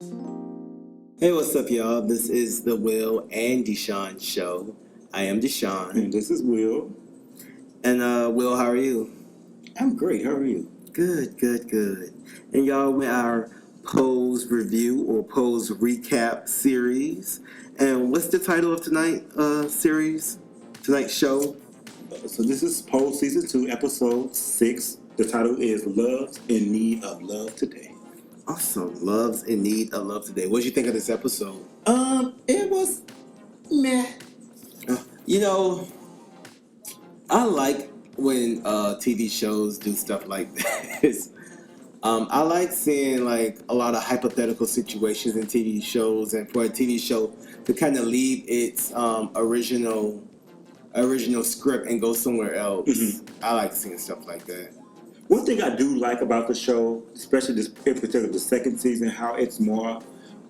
Hey, what's up, y'all? This is the Will and DeShaun show. I am DeShaun. And this is Will. And, Will, how are you? I'm great. How are you? Good. And, y'all, with our Pose review or Pose recap series. And what's the title of tonight's show? So this is Pole Season 2, Episode 6. The title is Love's in Need of Love Today. Awesome. Love's in Need of Love Today. What did you think of this episode? It was meh. You know, I like when TV shows do stuff like this. I like seeing like a lot of hypothetical situations in TV shows, and for a TV show to kind of leave its original script and go somewhere else. Mm-hmm. I like seeing stuff like that. One thing I do like about the show, especially this in particular the second season, how it's more,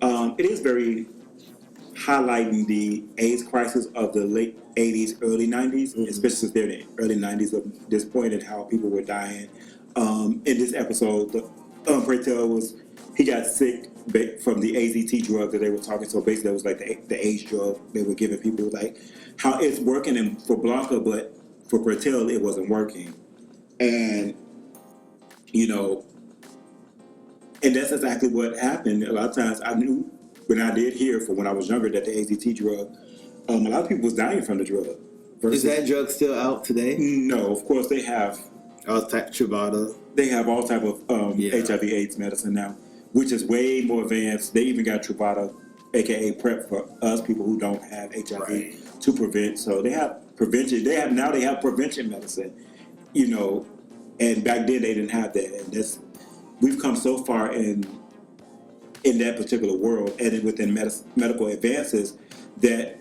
it is very highlighting the AIDS crisis of the late 80s, early 90s, especially since they're in the early 90s at this point, and how people were dying. In this episode, he got sick from the AZT drug that they were talking. So basically, it was like the AIDS drug they were giving people, like how it's working for Blanca, but for Pretel, it wasn't working. And, and that's exactly what happened. A lot of times I knew when I did hear from when I was younger that the AZT drug, a lot of people was dying from the drug. Is that drug still out today? No, of course they have. Truvada. They have all type of HIV/AIDS medicine now, which is way more advanced. They even got Truvada, aka PrEP, for us people who don't have HIV to prevent. So they have prevention. They have prevention medicine, and back then they didn't have that. And we've come so far in that particular world and within medical advances that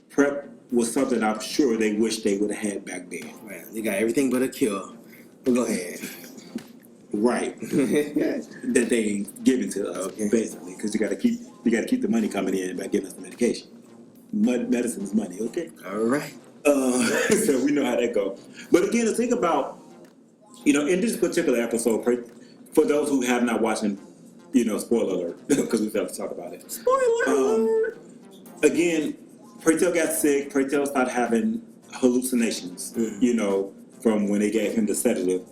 PrEP was something I'm sure they wish they would have had back then. Right. They got everything but a cure. But go ahead. Right. That they ain't giving to us, basically, because you got to keep the money coming in by giving us the medication. Medicine is money, okay? All right. So we know how that goes. But again, to think about, in this particular episode, for those who have not watched, spoiler alert, because we've got to talk about it. Spoiler alert! Again, Pretel got sick. Pretel started having hallucinations, from when they gave him the sedative.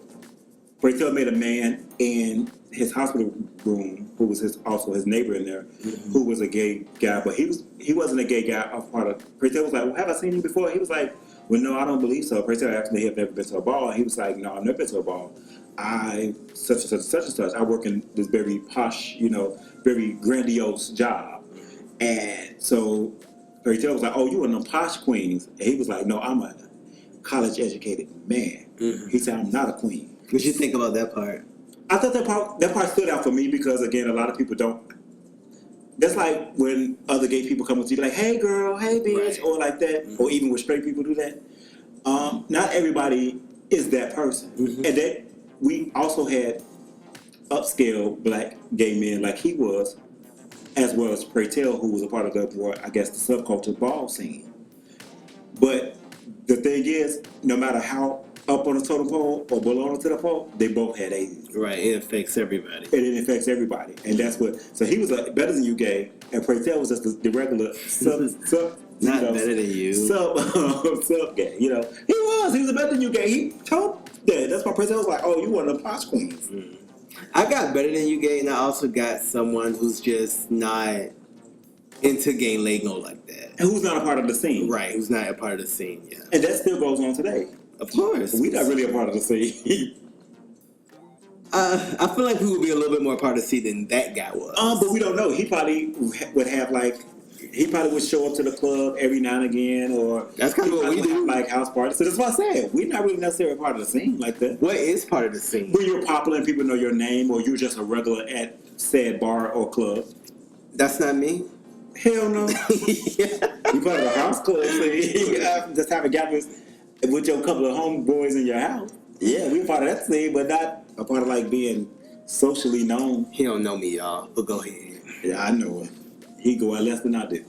Pretel met a man in his hospital room who was also his neighbor in there, who was a gay guy, but he wasn't a gay guy. Pretel was like, well, have I seen you before? He was like, well, no, I don't believe so. Pretel actually had never been to a ball. He was like, no, I've never been to a ball. Such and such. I work in this very posh, very grandiose job. And so Pretel was like, oh, you one of them posh queens. And he was like, no, I'm a college-educated man. He said, I'm not a queen. What you think about that part? I thought that part stood out for me because, again, a lot of people don't. That's like when other gay people come up to you like, hey, girl, hey, bitch, or like that. Or even when straight people do that. Not everybody is that person. And that we also had upscale black gay men like he was, as well as Pretel, who was a part of the subculture ball scene. But the thing is, no matter how up on the totem pole or below on the totem pole, they both had AIDS. Right, it affects everybody. And it affects everybody. And that's what, so he was better than you gay, and Pretel was just the regular Not better than you. Sub gay, He was better than you gay. He told that. That's why Pretel was like, oh, you one of the posh queens. I got better than you gay, and I also got someone who's just not into gay lingo like that. And who's not a part of the scene. Right, who's not a part of the scene, yeah. And that still goes on today. Of course. We're not really a part of the scene. I feel like we would be a little bit more part of the scene than that guy was. But we don't know. He probably would have he probably would show up to the club every now and again, or that's kind of what we do, like house parties. So that's what I said. We're not really necessarily part of the scene like that. What is part of the scene? When you're popular and people know your name, or you're just a regular at said bar or club. That's not me. Hell no. You part of a house club, so you just have a gathering with your couple of homeboys in your house. Yeah, we're part of that scene, but not a part of like being socially known. He don't know me, y'all, but go ahead. Yeah, I know him. He go out less than I do.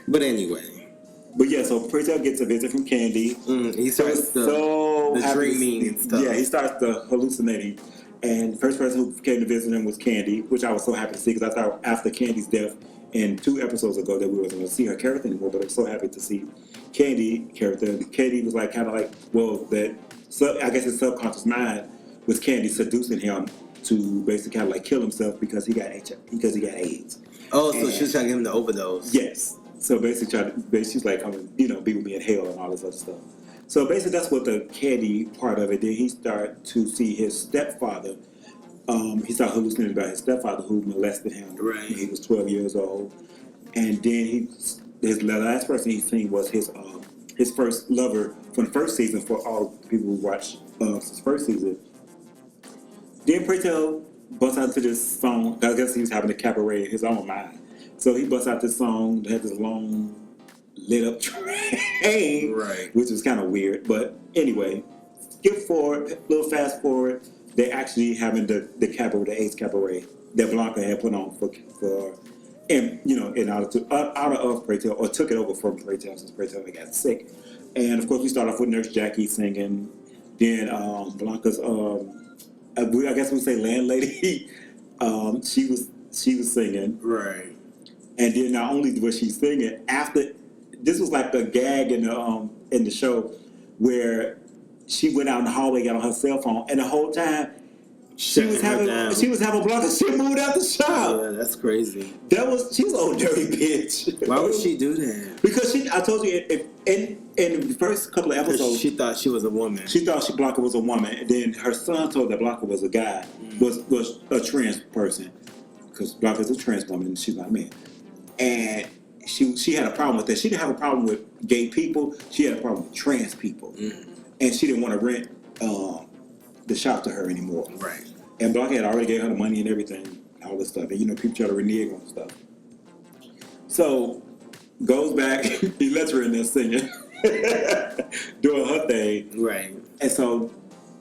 But anyway. But yeah, so Pretel gets a visit from Candy. He starts the dreaming and stuff. Yeah, he starts the hallucinating. And the first person who came to visit him was Candy, which I was so happy to see because I thought after Candy's death in 2 episodes ago that we wasn't going to see her character anymore, but I was so happy to see Candy character. Candy was like kind of like, well, I guess his subconscious mind was Candy seducing him to basically kind of like kill himself because he got AIDS. Oh, so she was trying to get him to overdose. Yes. So basically she's like, come and, be with me in hell and all this other stuff. So basically that's what the Candy part of it. Then he started to see his stepfather. He started hallucinating about his stepfather who molested him when he was 12 years old. And then his last person he seen was his first lover from the first season for all people who watched his first season. Then Pray Tell busts out into this song. I guess he was having a cabaret in his own mind. So he busts out this song that had this long lit up train, which was kind of weird. But anyway, skip forward, little fast forward. They're actually having the cabaret, the AIDS cabaret that Blanca had put on for and in order of Pray Tell, or took it over from Pray Tell since Pray Tell got sick. And of course, we start off with Nurse Jackie singing. Then Blanca's I guess we say landlady. She was singing. Right. And then not only was she singing, after this was like the gag in the show where she went out in the hallway, got on her cell phone, and the whole time she was having Blanca shit moved out the shop. Yeah, that's crazy. She was an old dirty bitch. Why would she do that? Because I told you in the first couple of episodes, she thought she was a woman. She thought Blanca was a woman, and then her son told that Blanca was a guy, was a trans person, because Blanca's a trans woman and she's not a man. And she had a problem with that. She didn't have a problem with gay people. She had a problem with trans people, and she didn't want to rent the shop to her anymore. Right. And Blanca had already gave her the money and everything, all this stuff. And people try to renege on stuff. So goes back, he lets her in there singing, doing her thing. Right. And so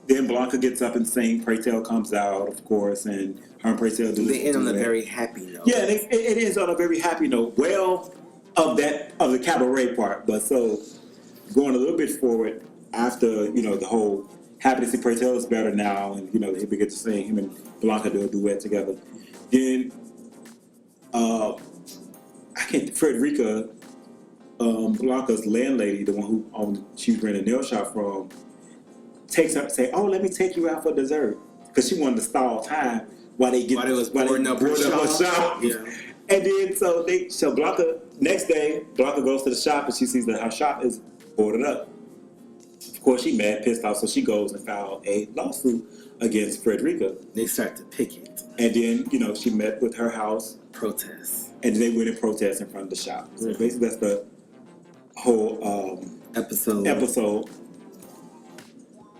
then Blanca gets up and sings. Pray Tell comes out, of course, and her and Pray Tell do. They end on a very happy note. Yeah, it ends on a very happy note. Well, of the cabaret part, but so going a little bit forward after the whole happy to see Pray Tell is better now, and he begin to sing. Him and Blanca do a duet together. Then Frederica, Blanca's landlady, the one who she was renting a nail shop from, takes her and say, "Oh, let me take you out for dessert," because she wanted to stall time while they was boarding up her shop. Yeah. And then so Blanca, next day, Blanca goes to the shop and she sees that her shop is boarded up. Of course, she mad, pissed off, so she goes and filed a lawsuit against Frederica. They start to picket. And then, she met with her house. Protest. And they went and protest in front of the shop. So basically that's the whole episode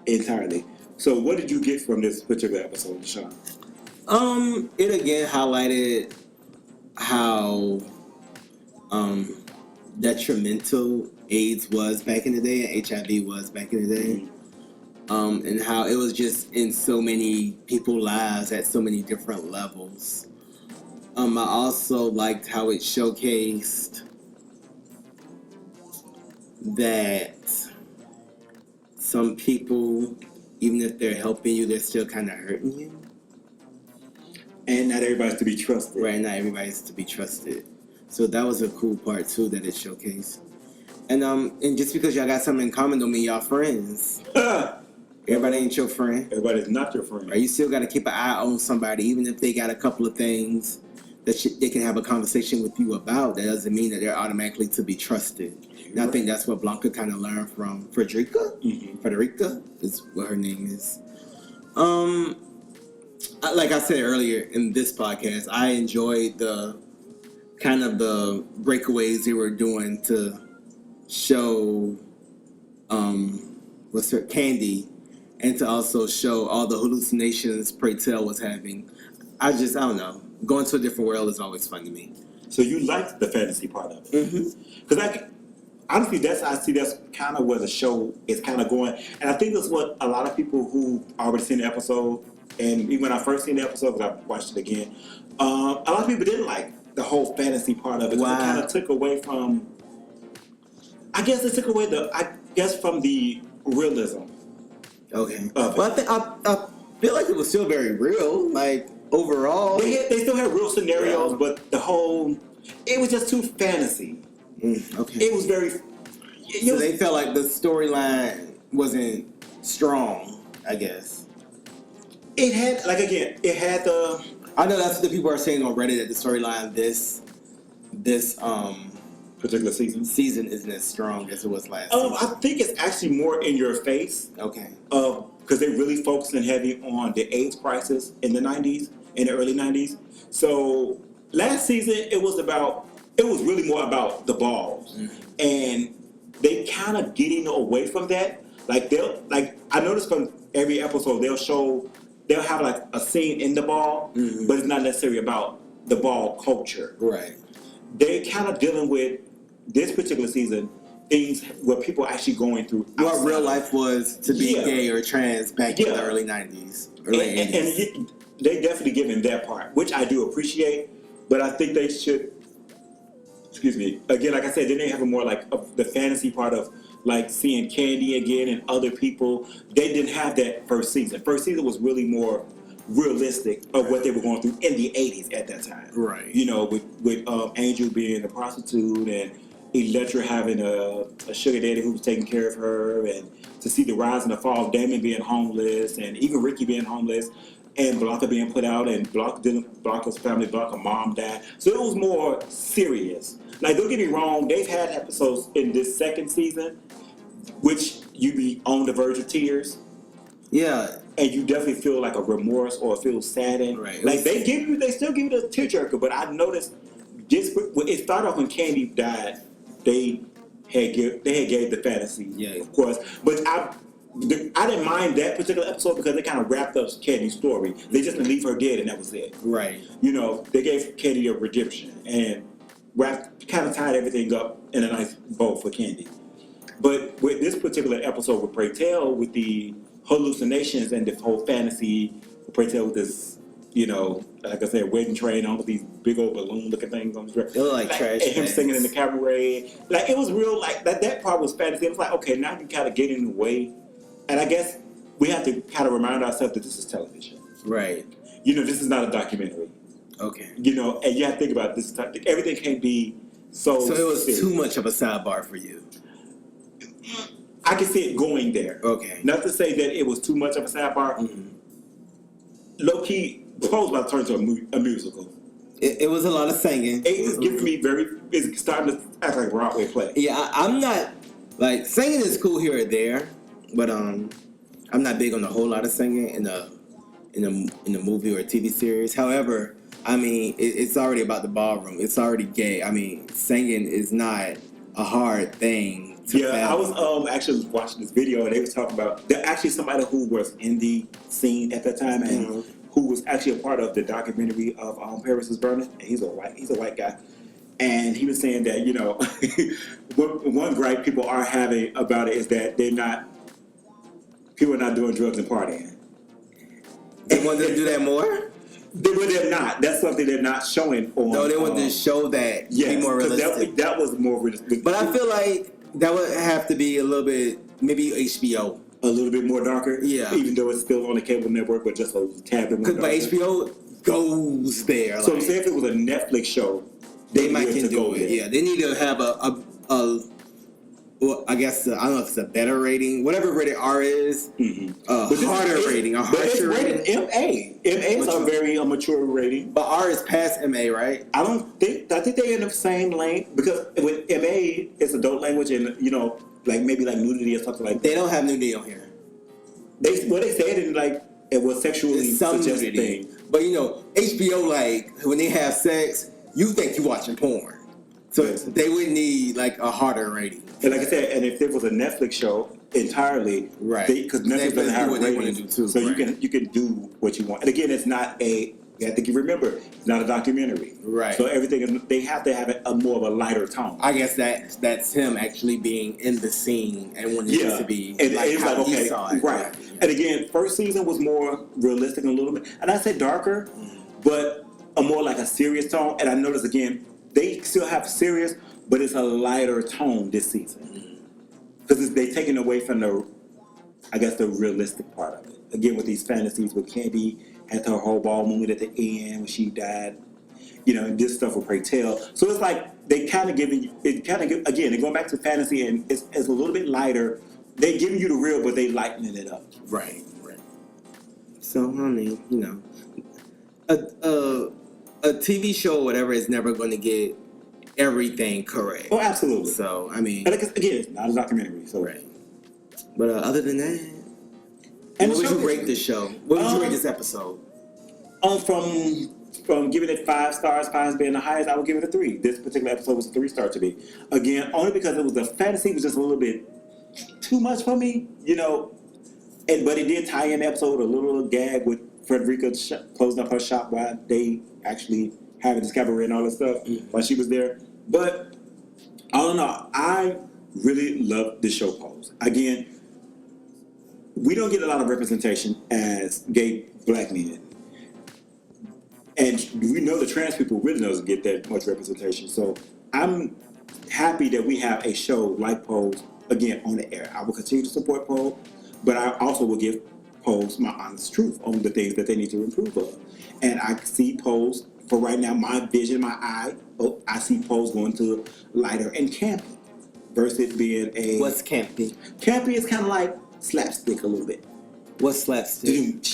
entirely. So what did you get from this particular episode, DeShaun? It again highlighted how detrimental AIDS was back in the day and HIV was back in the day. And how it was just in so many people's lives at so many different levels. I also liked how it showcased that some people, even if they're helping you, they're still kind of hurting you. And not everybody's to be trusted. Right, not everybody's to be trusted. So that was a cool part too that it showcased. And just because y'all got something in common don't mean y'all friends. Everybody ain't your friend. Everybody's not your friend. Right? You still got to keep an eye on somebody, even if they got a couple of things that they can have a conversation with you about. That doesn't mean that they're automatically to be trusted. And I think that's what Blanca kind of learned from Frederica. Frederica is what her name is. Like I said earlier in this podcast, I enjoyed the kind of the breakaways they were doing to show Candy, and to also show all the hallucinations Pray Tell was having. I don't know. Going to a different world is always fun to me. So you liked the fantasy part of it? Because honestly, that's kind of where the show is kind of going. And I think that's what a lot of people who already seen the episode, and even when I first seen the episode, because I watched it again, a lot of people didn't like the whole fantasy part of it. Wow. It kind of took away from, from the realism. Okay. Well, I feel like it was still very real. Like overall, they still had real scenarios, but it was just too fantasy. Okay. It was very. So they felt like the storyline wasn't strong, I guess. It had the. I know that's what the people are saying on Reddit, that the storyline this particular season isn't as strong as it was last season. I think it's actually more in your face. Okay. Because they really focusing heavy on the AIDS crisis in the 90s, in the early 90s. So last season, it was really more about the balls. And they kind of getting away from that. I noticed from every episode, they'll have like a scene in the ball, but it's not necessarily about the ball culture. Right. They kind of dealing with this particular season things where people are actually going through what real life was to be gay or trans back in the early 90s, early 80s. And they definitely given that part, which I do appreciate, but I think they should, excuse me, again, like I said, then they have a more like the fantasy part of like seeing Candy again and other people. They didn't have that first season. First season was really more realistic of what they were going through in the 80s at that time. Right. You know, with Angel being a prostitute and Electra having a sugar daddy who was taking care of her, and to see the rise and the fall of Damon being homeless, and even Ricky being homeless, and Blanca being put out, and Blanca's family, Blanca's mom died. So it was more serious. Like, don't get me wrong, they've had episodes in this second season which you be on the verge of tears. Yeah. And you definitely feel like a remorse or feel saddened. Right. Like they still give you the tearjerker, but I noticed it started off when Candy died. They had gave the fantasy, of course. But I didn't mind that particular episode because they kind of wrapped up Candy's story. They just didn't leave her dead, and that was it. Right. You know, they gave Candy a redemption and kind of tied everything up in a nice bow for Candy. But with this particular episode with Pray Tell, with the hallucinations and the whole fantasy, Pray Tell with this, you know, like I said, wedding train on with these big old balloon-looking things on the street. It looked like trash. And him singing in the cabaret. Like, it was real, like, that part was fantasy. It was like, okay, now you kind of get in the way. And I guess we have to kind of remind ourselves that this is television. Right. You know, this is not a documentary. Okay. You know, and you have to think about this. Everything can't be so it was serious. Too much of a sidebar for you. I can see it going there. Okay. Not to say that it was too much of a sidebar. Mm-hmm. Low key, Pro's about to turn into a musical. It was a lot of singing. It was giving me it's starting to act like Broadway play. Yeah, I'm not, like, singing is cool here or there, but I'm not big on a whole lot of singing in a movie or a TV series. However, I mean, it's already about the ballroom. It's already gay. I mean, singing is not a hard thing. Yeah, I was actually watching this video, and they was talking about actually somebody who was in the scene at that time, and who was actually a part of the documentary of Paris is Burning. And he's a white guy, and he was saying that, you know, one gripe people are having about it is that people are not doing drugs and partying. They want them to do that more? They're not. That's something they're not showing on. No, they want to show that. Yes, be more realistic. That was more realistic. But I feel like that would have to be a little bit, maybe HBO. A little bit more darker? Yeah. Even though it's still on the cable network, but just a tad bit more darker. Because HBO goes there. So say if it was a Netflix show, they might can do it. Yeah, they need to have well, I guess, I don't know if it's a better rating, whatever rated R is, a harsher rating. It's rated MA. MA is a very mature rating. But R is past MA, right? I think they're in the same lane, because with MA, it's adult language and, you know, like maybe like nudity or something like that. They don't have nudity on here. They said it like it was sexually suggested thing. But, you know, HBO, like, when they have sex, you think you're watching porn. So they would need like a harder rating. And like I said, and if it was a Netflix show entirely, right? Because Netflix doesn't have ratings, so right. you can do what you want. And again, it's not you have to remember, it's not a documentary, right? So everything they have to have a more of a lighter tone. I guess that's him actually being in the scene and wanting it to be and like it's how like, he saw it, right? Yeah. And again, first season was more realistic a little bit, and I said darker, but a more like a serious tone. And I noticed again, they still have serious, but it's a lighter tone this season because they're taking away from I guess, the realistic part of it. Again, with these fantasies, with Candy had her whole ball moment at the end when she died, and this stuff with Pray Tell. So it's like they kind of giving you, it kind of, again, they're going back to fantasy and it's a little bit lighter. They giving you the real, but they lightening it up. Right. So, I mean, a TV show or whatever is never going to get everything correct. Oh, absolutely. So, I mean... And again, it's not a documentary, so... Right. But other than that... And what would you rate this show? What would you rate this episode? From giving it 5 stars, 5 being the highest, I would give it a 3. This particular episode was a 3-star to me. Again, only because it was the fantasy was just a little bit too much for me, but it did tie in the episode with a little gag with Frederica closing up her shop while they actually having this cabaret and all that stuff while she was there. But all in all, I really love this show Pose. Again, we don't get a lot of representation as gay black men. And we know the trans people really doesn't get that much representation. So I'm happy that we have a show like Pose, again, on the air. I will continue to support Pose, but I also will give Pose my honest truth on the things that they need to improve on. And I see Pose, for right now, my vision, my eye, I see Pose going to lighter and campy versus being a... What's campy? Campy is kind of like slapstick a little bit. What's slapstick?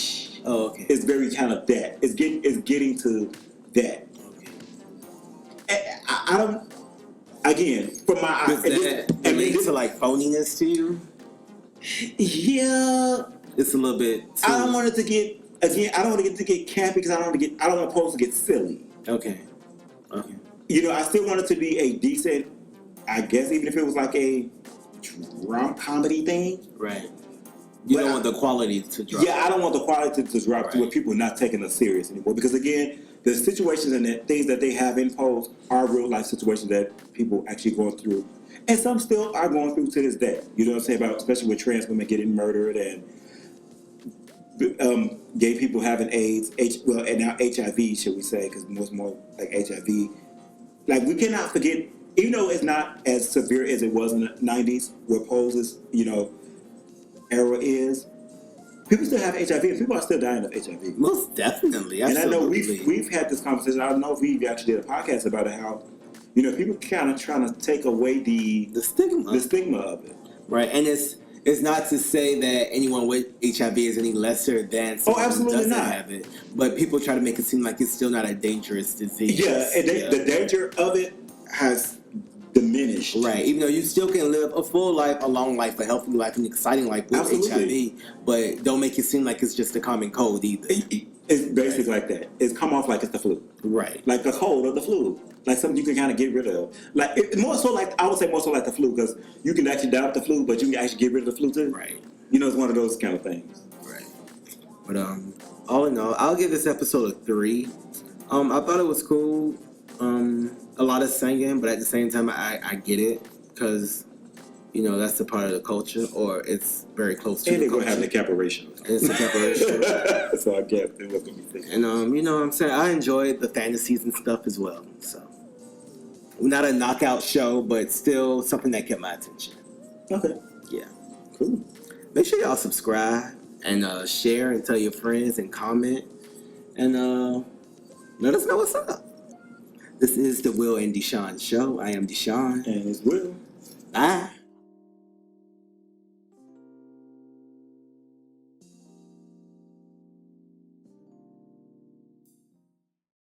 Oh, okay. It's very kind of that. It's getting to that. Okay. I don't. Again, from my eyes, it makes it like phoniness to you. Yeah, it's a little bit. I don't want it to get. Again, I don't want it to get campy because I don't want Pose to get silly. Okay. I still want it to be a decent. I guess even if it was like a drama comedy thing. Right. You don't want the quality to drop. Yeah, I don't want the quality to drop to where people are not taking us serious anymore. Because again, the situations and the things that they have in Pose are real life situations that people actually going through. And some still are going through to this day. You know what I'm saying? About especially with trans women getting murdered and gay people having AIDS, and now HIV, should we say, because it's more like HIV. Like, we cannot forget, even though it's not as severe as it was in the 90s, where Pose's, era is, people still have HIV, and people are still dying of HIV. Most definitely. And I know we've had this conversation. I don't know if we actually did a podcast about it, how, people kind of trying to take away the stigma of it. Right, and it's not to say that anyone with HIV is any lesser than someone who doesn't have it, but people try to make it seem like it's still not a dangerous disease. Yeah, and the danger of it has diminished. Right, even though you still can live a full life, a long life, a healthy life, an exciting life with HIV, but don't make it seem like it's just a common cold either. It's basically like that. It's come off like it's the flu. Right. Like the cold or the flu. Like something you can kind of get rid of. Like, I would say more so like the flu, because you can actually die of the flu, but you can actually get rid of the flu too. Right. It's one of those kind of things. Right. But all in all, I'll give this episode a 3. I thought it was cool. A lot of singing, but at the same time, I get it, because, that's a part of the culture, or it's very close to the culture. And they're going to have the caparation. And it's a caparation. So I guess it was going to be thinking. And, you know what I'm saying? I enjoyed the fantasies and stuff as well. So, not a knockout show, but still something that kept my attention. Okay. Yeah. Cool. Make sure y'all subscribe and share and tell your friends and comment. And let us know what's up. This is the Will and DeShaun Show. I am DeShaun. And it's Will. Bye.